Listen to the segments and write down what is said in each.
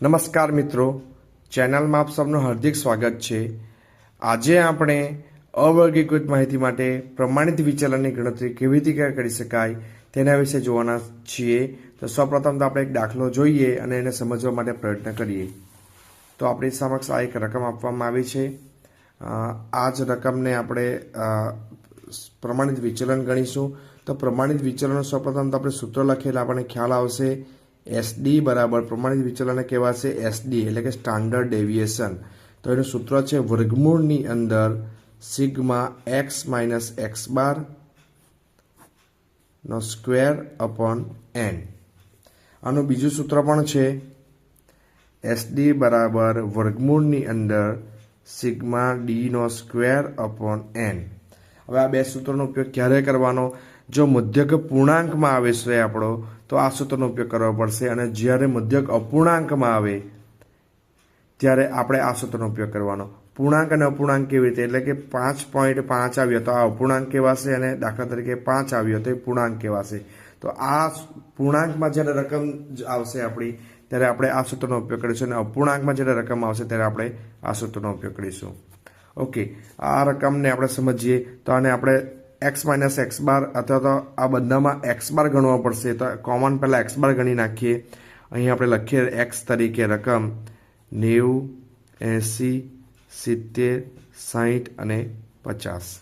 નમસ્કાર મિત્રો, ચેનલમાં આપ સૌનું હાર્દિક સ્વાગત છે। આજે આપણે અવર્ગીકૃત માહિતી માટે પ્રમાણિત વિચલનની ગણતરી કેવી રીતે કરી શકાય તેના વિશે જોવાના છીએ। તો સૌપ્રથમ તો આપણે એક દાખલો જોઈએ અને એને સમજવા માટે પ્રયત્ન કરીએ। તો આપણી સમક્ષ આ એક રકમ આપવામાં આવી છે। આ જ રકમને આપણે પ્રમાણિત વિચલન ગણીશું। તો પ્રમાણિત વિચલનનું સૌપ્રથમ તો આપણે સૂત્ર લખીએ આપણને ખ્યાલ આવશે। એસડી બરાબર પ્રમાણિત વિચલન કહેવાશે એસડી એટલે કે સ્ટાન્ડર્ડ ડેવિએશન। તો એનું સૂત્ર છે વર્ગમૂળની અંદર sigma x minus x bar નો સ્ક્વેર અપોન એન। આનું બીજું સૂત્ર પણ છે એસડી બરાબર વર્ગમૂળની અંદર સિગ્મા ડી નો સ્ક્વેર અપોન એન। હવે આ બે સૂત્રોનો ઉપયોગ ક્યારે કરવાનો? જો મધ્યક પૂર્ણાંકમાં આવે છે આપણો તો આ સૂત્રનો ઉપયોગ કરવો પડશે, અને જ્યારે મધ્યક અપૂર્ણાંકમાં આવે ત્યારે આપણે આ સૂત્રનો ઉપયોગ કરવાનો। પૂર્ણાંક અને અપૂર્ણાંક કેવી રીતે? એટલે કે 5.5 આવ્યો તો આ અપૂર્ણાંક કહેવાશે, અને દાખલા તરીકે 5 આવ્યો તો એ પૂર્ણાંક કહેવાશે। તો આ પૂર્ણાંકમાં જ્યારે રકમ આવશે આપણી ત્યારે આપણે આ સૂત્રનો ઉપયોગ કરીશું, અને અપૂર્ણાંકમાં જ્યારે રકમ આવશે ત્યારે આપણે આ સૂત્રનો ઉપયોગ કરીશું। ઓકે, આ રકમને આપણે સમજીએ તો આને આપણે એક્સ માઇનસ એક્સ બાર અથવા તો આ બધામાં એક્સ બાર ગણવો પડશે। તો કોમન પહેલાં એક્સ બાર ગણી નાખીએ। અહીં આપણે લખીએ એક્સ તરીકે રકમ 90, 80, 70, 60 અને 50।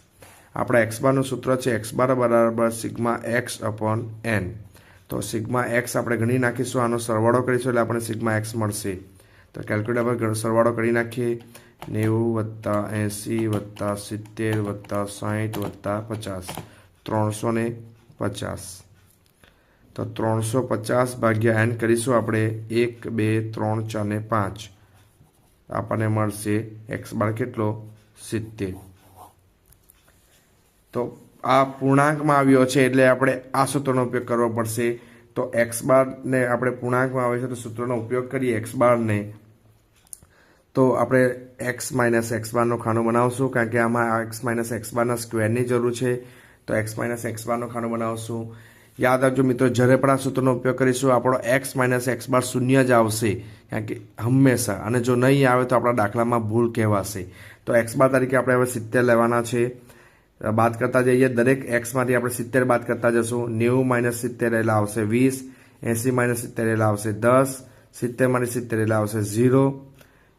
આપણા એક્સ બારનું સૂત્ર છે એક્સ બાર બરાબર સિગ્મા એક્સ અપોન એન। તો સિગ્મા એક્સ આપણે ગણી નાખીશું, આનો સરવાળો કરીશું એટલે આપણને સિગ્મા એક્સ મળશે। તો કેલ્ક્યુલેટર પર સરવાળો કરી નાખીએ। 90 + 80 + 70 + 60 + 50 350। તો 350 ભાગ્યા એન કરીશું આપણે 1, 2, 3, 4 ને 5 આપણને મળશે એક્સ બાર કેટલો? 70। તો આ પૂર્ણાંકમાં આવ્યો છે એટલે આપણે આ સૂત્રનો ઉપયોગ કરવો પડશે। તો એક્સ બારને આપણે પૂર્ણાંકમાં આવે છે તો સૂત્રનો ઉપયોગ કરીએ એક્સ બારને, તો આપણે એક્સ માઇનસ એક્સ બારનું ખાનું બનાવશું, કારણ કે આમાં એક્સ માઇનસ એક્સ બારના સ્ક્વેરની જરૂર છે। તો એક્સ માઇનસ એક્સ બારનું ખાનું બનાવશું। યાદ રાખજો મિત્રો, જ્યારે પણ આ સૂત્રનો ઉપયોગ કરીશું આપણો એક્સ માઇનસ એક્સ બાર શૂન્ય જ આવશે, કારણ કે હંમેશા, અને જો નહીં આવે તો આપણા દાખલામાં ભૂલ કહેવાશે। તો એક્સ બાર તરીકે આપણે હવે 70 લેવાના છે। બાદ કરતા જઈએ, દરેક એક્સમાંથી આપણે 70 બાદ કરતા જશું। 90 - 70 એટલે આવશે 20, 80 - 70 એટલે આવશે 10, 70 - 70 એટલે આવશે 0,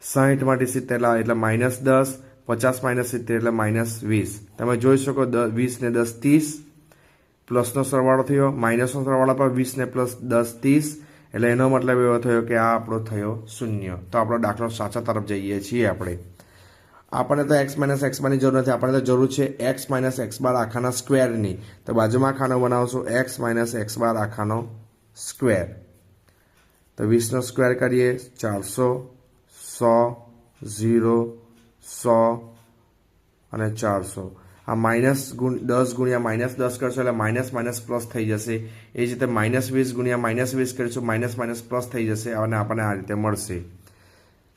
60 માંથી 70 એટલે -10, 50 - 70 એટલે -20। તમે જોઈ શકો 20 ને 10 30, પ્લસનો સરવાળો થયો, માઇનસનો સરવાળો પર 20 ને પ્લસ 10 30, એટલે એનો મતલબ એવો થયો કે આ આપણો થયો 0। તો આપણો દાખલો સાચા તરફ જઈએ છીએ આપણે। આપણને તો એક્સ માઇનસ એક્સ બારની જરૂર નથી, આપણને તો જરૂર છે એક્સ માઇનસ એક્સ બાર આખાના સ્ક્વેરની। તો બાજુમાં ખાનો બનાવશું x minus x bar આખાનો square. તો 20નો સ્ક્વેર કરીએ 400, 100, 0, 100 અને 400। આ -10 ગુણ્યા -10 કરશો એટલે માઇનસ માઇનસ પ્લસ થઈ જશે। એ જ રીતે -20 ગુણ્યા -20 કરીશું, માઇનસ માઇનસ પ્લસ થઈ જશે, અને આપણને આ રીતે મળશે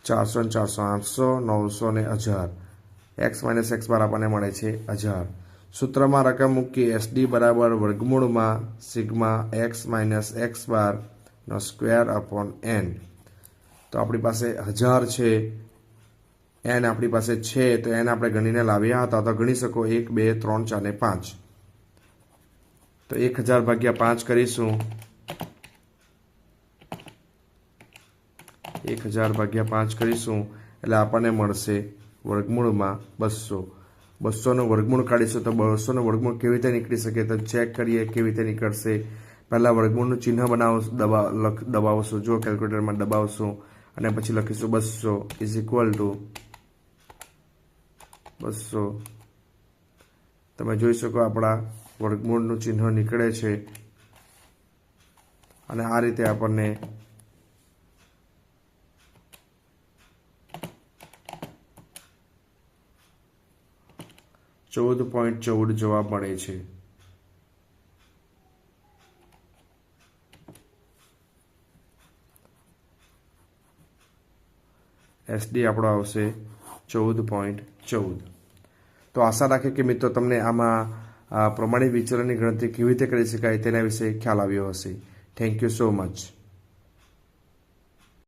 400 ને 400 800, 900 ને 1000। એક્સ માઇનસ એક્સ બાર આપણને મળે છે 1000। સૂત્રમાં રકમ મૂકી એસડી બરાબર વર્ગમૂળમાં sigma x minus x bar નો સ્ક્વેર અપોન એન। તો આપણી પાસે 1000 છે, એન આપણી પાસે છે, તો એન આપણે ગણીને લાવ્યા હતા, તો ગણી શકો 1, 2, 3, 4 ને 5। તો 1000 ભાગ્યા 5 કરીશું, 1000 ભાગ્યા 5 કરીશું એટલે આપણને મળશે વર્ગમૂળમાં 200। 200નું વર્ગમૂળ કાઢીશું તો 200નું વર્ગમૂળ કેવી રીતે નીકળી શકે? તો ચેક કરીએ કેવી રીતે નીકળશે। પહેલાં વર્ગમૂળનું ચિહ્ન દબાવશું, જો કેલ્ક્યુલેટરમાં દબાવશું, અને પછી લખીશું 200 = 200। તમે જોઈ શકો આપણા વર્ગમૂળનું ચિહ્ન નીકળે છે, અને આ રીતે આપણને 14.14 જવાબ મળે છે। એસડી આપણો આવશે 14.14। તો આશા રાખે કે મિત્રો તમને આમાં પ્રમાણિત વિચલનની ગણતરી કેવી રીતે કરી શકાય તેના વિશે ખ્યાલ આવ્યો હશે। Thank you so much.